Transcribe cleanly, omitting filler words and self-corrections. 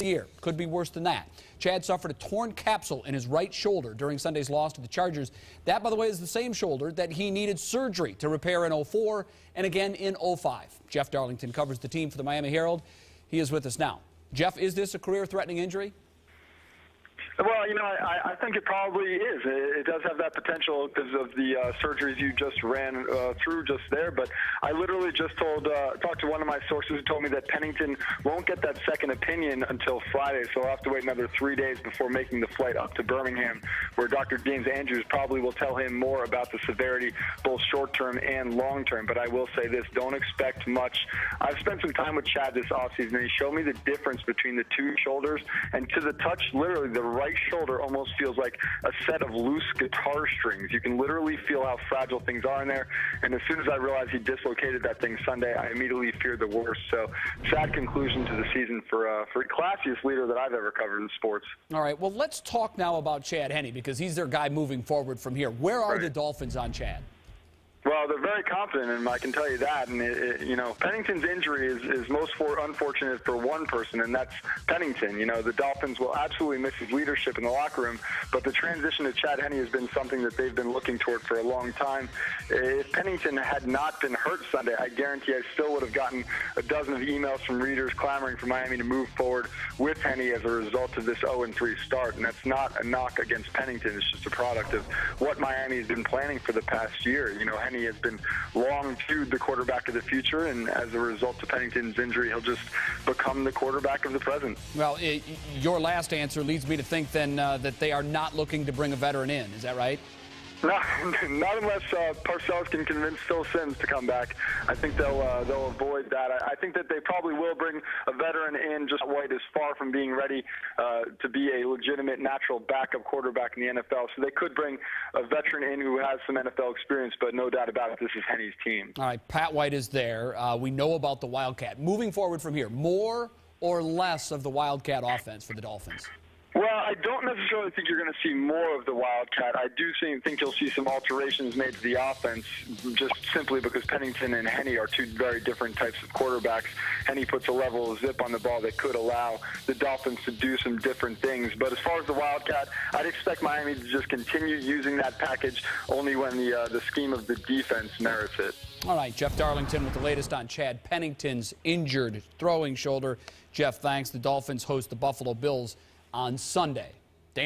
year. Could be worse than that. Chad suffered a torn capsule in his right shoulder during Sunday's loss to the Chargers. That, by the way, is the same shoulder that he needed surgery to repair in 04 and again in 05. Jeff Darlington covers the team for the Miami Herald. He is with us now. Jeff, is this a career-threatening injury? Well, you know, I think it probably is. It does have that potential because of the surgeries you just ran through just there. But I literally just talked to one of my sources who told me that Pennington won't get that second opinion until Friday, so I'll have to wait another 3 days before making the flight up to Birmingham, where Dr. James Andrews probably will tell him more about the severity, both short-term and long-term. But I will say this, don't expect much. I've spent some time with Chad this offseason, and he showed me the difference between the two shoulders, and to the touch, literally, the right shoulder almost feels like a set of loose guitar strings. You can literally feel how fragile things are in there, and as soon as I realized he dislocated that thing Sunday, I immediately feared the worst. So, sad conclusion to the season for classiest leader that I've ever covered in sports. All right, well, let's talk now about Chad Henne, because he's their guy moving forward from here. Where are the Dolphins on Chad? Well, they're very confident in him, I can tell you that. And, you know, Pennington's injury is most unfortunate for one person, and that's Pennington. You know, the Dolphins will absolutely miss his leadership in the locker room, but the transition to Chad Henne has been something that they've been looking toward for a long time. If Pennington had not been hurt Sunday, I guarantee I still would have gotten a dozen of emails from readers clamoring for Miami to move forward with Henne as a result of this 0-3 start. And that's not a knock against Pennington. It's just a product of what Miami has been planning for the past year. You know, Henne has been long viewed the quarterback of the future, and as a result of Pennington's injury, he'll just become the quarterback of the present. Well, your last answer leads me to think then that they are not looking to bring a veteran in. Is that right? No, not unless Parcells can convince Phil Simms to come back. I think they'll avoid that. I think that they probably will bring a veteran in. Just White is far from being ready to be a legitimate natural backup quarterback in the NFL. So they could bring a veteran in who has some NFL experience, but no doubt about it, this is Henne's team. All right, Pat White is there. We know about the Wildcat. Moving forward from here, more or less of the Wildcat offense for the Dolphins? Well, I don't necessarily think you're going to see more of the Wildcat. I do think you'll see some alterations made to the offense, just simply because Pennington and Henne are two very different types of quarterbacks. Henne puts a level of zip on the ball that could allow the Dolphins to do some different things. But as far as the Wildcat, I'd expect Miami to just continue using that package only when the scheme of the defense merits it. All right, Jeff Darlington with the latest on Chad Pennington's injured throwing shoulder. Jeff, thanks. The Dolphins host the Buffalo Bills on Sunday.